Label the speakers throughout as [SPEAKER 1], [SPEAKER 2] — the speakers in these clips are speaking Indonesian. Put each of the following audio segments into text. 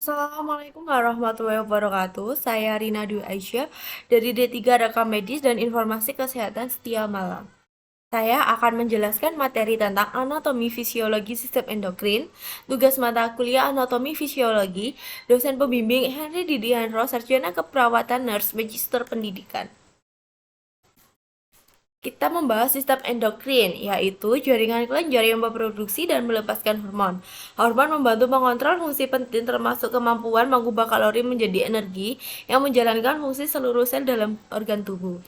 [SPEAKER 1] Assalamualaikum warahmatullahi wabarakatuh. Saya Rina Dwi Aisyah dari D3 Rekam Medis dan Informasi Kesehatan Setia Malam. Saya akan menjelaskan materi tentang anatomi fisiologi sistem endokrin, tugas mata kuliah anatomi fisiologi, dosen pembimbing Henry Didianro, Sarjana Keperawatan Nurse Magister Pendidikan. Kita membahas sistem endokrin, yaitu jaringan kelenjar yang memproduksi dan melepaskan hormon. Hormon membantu mengontrol fungsi penting termasuk kemampuan mengubah kalori menjadi energi yang menjalankan fungsi seluruh sel dalam organ tubuh.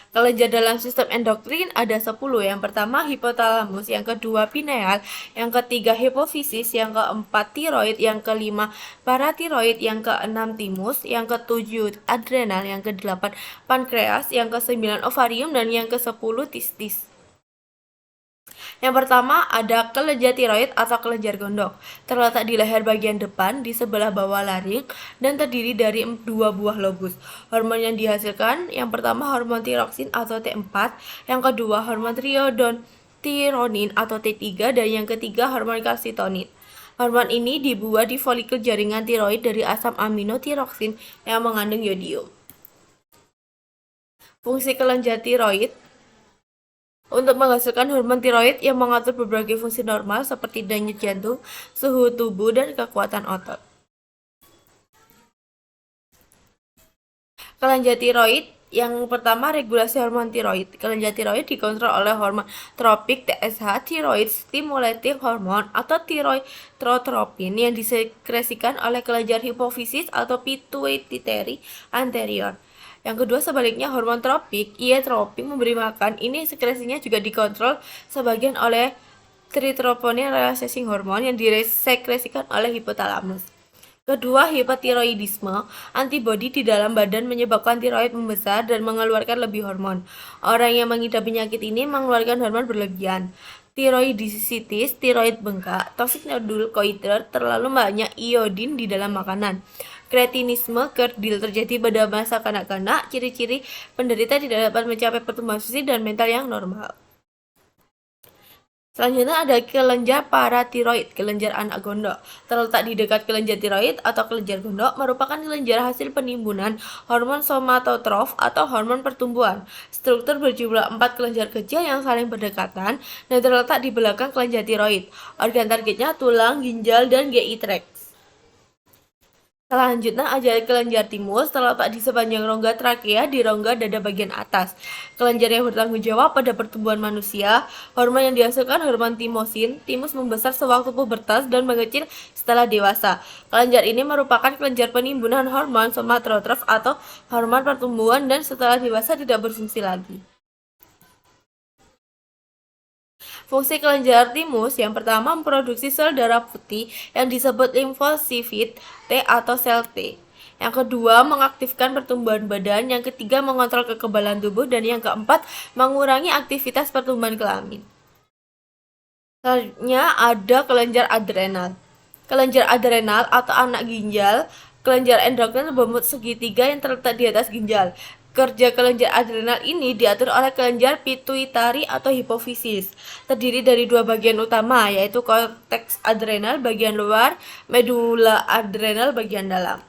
[SPEAKER 1] Kelenjar dalam sistem endokrin ada 10. Yang pertama hipotalamus, yang kedua pineal, yang ketiga hipofisis, yang keempat tiroid, yang kelima paratiroid, yang keenam timus, yang ketujuh adrenal, yang kedelapan pankreas, yang kesembilan ovarium, dan yang kesepuluh testis. Yang pertama ada kelenjar tiroid atau kelenjar gondok. Terletak di leher bagian depan di sebelah bawah laring dan terdiri dari dua buah lobus. Hormon yang dihasilkan yang pertama hormon tiroksin atau T4, yang kedua hormon triiodontironin atau T3, dan yang ketiga hormon kalsitonin. Hormon ini dibuat di folikel jaringan tiroid dari asam amino tiroksin yang mengandung yodium. Fungsi kelenjar tiroid untuk menghasilkan hormon tiroid yang mengatur berbagai fungsi normal seperti denyut jantung, suhu tubuh, dan kekuatan otot. Kelenjar tiroid yang pertama regulasi hormon tiroid. Kelenjar tiroid dikontrol oleh hormon tropik TSH, thyroid stimulating hormone atau thyroidotropin yang disekresikan oleh kelenjar hipofisis atau pituitary anterior. Yang kedua sebaliknya hormon tropik, iotropin memberi makan. Ini sekresinya juga dikontrol sebagian oleh tryptophan releasing hormone yang disekresikan oleh hipotalamus. Kedua, hipotiroidisme. Antibodi di dalam badan menyebabkan tiroid membesar dan mengeluarkan lebih hormon. Orang yang mengidap penyakit ini mengeluarkan hormon berlebihan. Tiroidisitis, tiroid bengkak, toksik nodul goiter, terlalu banyak iodin di dalam makanan. Kretinisme kerdil terjadi pada masa kanak-kanak. Ciri-ciri penderita tidak dapat mencapai pertumbuhan fisik dan mental yang normal. Selanjutnya ada kelenjar paratiroid, kelenjar anak gondok. Terletak di dekat kelenjar tiroid atau kelenjar gondok, merupakan kelenjar hasil penimbunan hormon somatotrof atau hormon pertumbuhan. Struktur berjumlah 4 kelenjar kecil yang saling berdekatan dan terletak di belakang kelenjar tiroid. Organ targetnya tulang, ginjal, dan GI tract. Selanjutnya ada kelenjar timus, terletak di sepanjang rongga trakea di rongga dada bagian atas. Kelenjar yang bertanggung jawab pada pertumbuhan manusia. Hormon yang dihasilkan hormon timosin. Timus membesar sewaktu pubertas dan mengecil setelah dewasa. Kelenjar ini merupakan kelenjar penimbunan hormon somatotrof atau hormon pertumbuhan dan setelah dewasa tidak berfungsi lagi. Fungsi kelenjar timus yang pertama memproduksi sel darah putih yang disebut limfosit T atau sel T. Yang kedua, mengaktifkan pertumbuhan badan. Yang ketiga, mengontrol kekebalan tubuh. Dan yang keempat, mengurangi aktivitas pertumbuhan kelamin. Selanjutnya ada kelenjar adrenal. Kelenjar adrenal atau anak ginjal, kelenjar endokrin berbentuk segitiga yang terletak di atas ginjal. Kerja kelenjar adrenal ini diatur oleh kelenjar pituitari atau hipofisis. Terdiri dari dua bagian utama, yaitu korteks adrenal bagian luar, medula adrenal bagian dalam.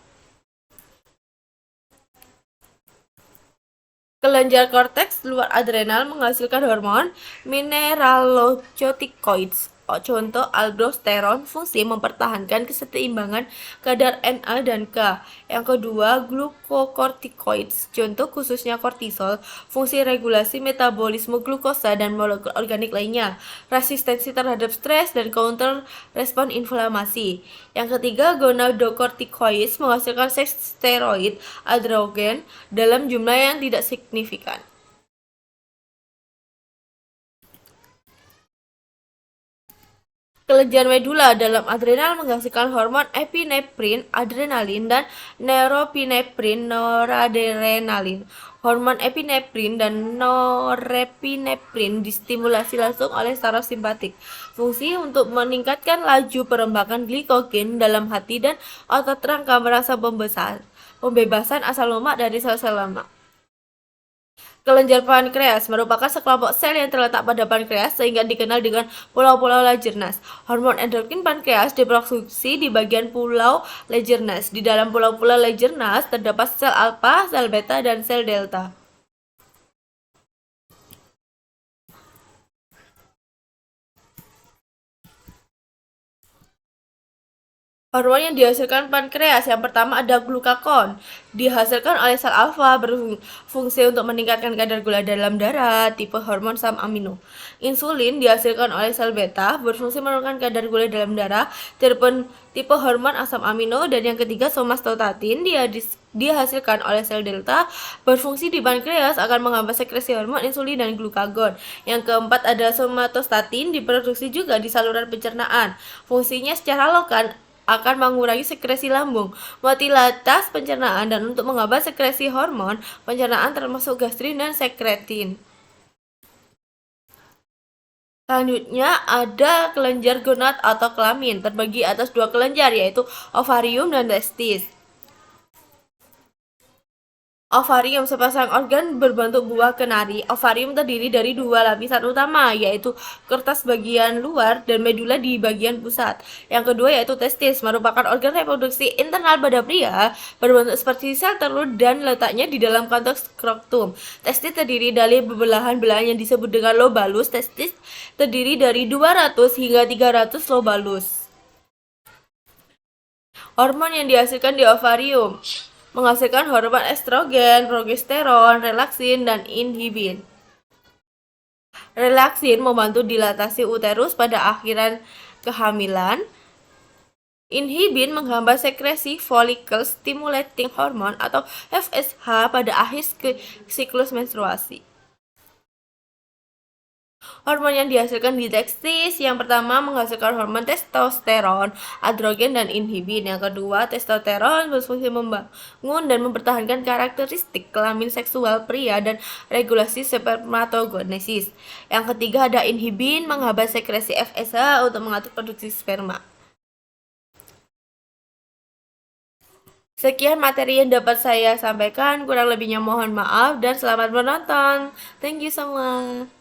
[SPEAKER 1] Kelenjar korteks luar adrenal menghasilkan hormon mineralocorticoids. Contoh aldosteron, fungsi mempertahankan keseimbangan kadar Na dan K. Yang kedua, glucocorticoids. Contoh khususnya kortisol, fungsi regulasi metabolisme glukosa dan molekul organik lainnya. Resistensi terhadap stres dan counter respon inflamasi. Yang ketiga, gonadocorticoids menghasilkan steroid androgen dalam jumlah yang tidak signifikan. Kelenjar medula dalam adrenal menghasilkan hormon epinefrin, adrenalin, dan norepinefrin, noradrenalin. Hormon epinefrin dan norepinefrin distimulasi langsung oleh saraf simpatik. Fungsi untuk meningkatkan laju perombakan glikogen dalam hati dan otot rangka merasa pembebasan asam lemak dari sel-sel lemak. Kelenjar pankreas merupakan sekelompok sel yang terletak pada pankreas sehingga dikenal dengan pulau-pulau Langerhans. Hormon endokrin pankreas diproduksi di bagian pulau Langerhans. Di dalam pulau-pulau Langerhans terdapat sel alfa, sel beta, dan sel delta. Hormon yang dihasilkan pankreas yang pertama ada glukagon, dihasilkan oleh sel alfa, berfungsi untuk meningkatkan kadar gula dalam darah, tipe hormon asam amino. Insulin dihasilkan oleh sel beta, berfungsi menurunkan kadar gula dalam darah, tipe hormon asam amino. Dan yang ketiga somatostatin, dihasilkan oleh sel delta, berfungsi di pankreas, akan menghambat sekresi hormon insulin dan glukagon. Yang keempat ada somatostatin, diproduksi juga di saluran pencernaan. Fungsinya secara lokal akan mengurangi sekresi lambung, motilalitas pencernaan, dan untuk menghambat sekresi hormon pencernaan termasuk gastrin dan sekretin. Selanjutnya ada kelenjar gonad atau kelamin, terbagi atas dua kelenjar yaitu ovarium dan testis. Ovarium sepasang organ berbentuk buah kenari. Ovarium terdiri dari dua lapisan utama, yaitu kertas bagian luar dan medula di bagian pusat. Yang kedua yaitu testis, merupakan organ reproduksi internal pada pria, berbentuk seperti sel telur dan letaknya di dalam kantong skrotum. Testis terdiri dari belahan-belahan yang disebut dengan lobulus. Testis terdiri dari 200 hingga 300 lobulus. Hormon yang dihasilkan di ovarium menghasilkan hormon estrogen, progesteron, relaksin, dan inhibin. Relaksin membantu dilatasi uterus pada akhiran kehamilan. Inhibin menghambat sekresi follicle stimulating hormone atau FSH pada akhir siklus menstruasi. Hormon yang dihasilkan di testis yang pertama menghasilkan hormon testosteron, androgen, dan inhibin. Yang kedua, testosteron berfungsi membangun dan mempertahankan karakteristik kelamin seksual pria dan regulasi spermatogenesis. Yang ketiga ada inhibin menghambat sekresi FSH untuk mengatur produksi sperma. Sekian materi yang dapat saya sampaikan, kurang lebihnya mohon maaf dan selamat menonton. Thank you semua.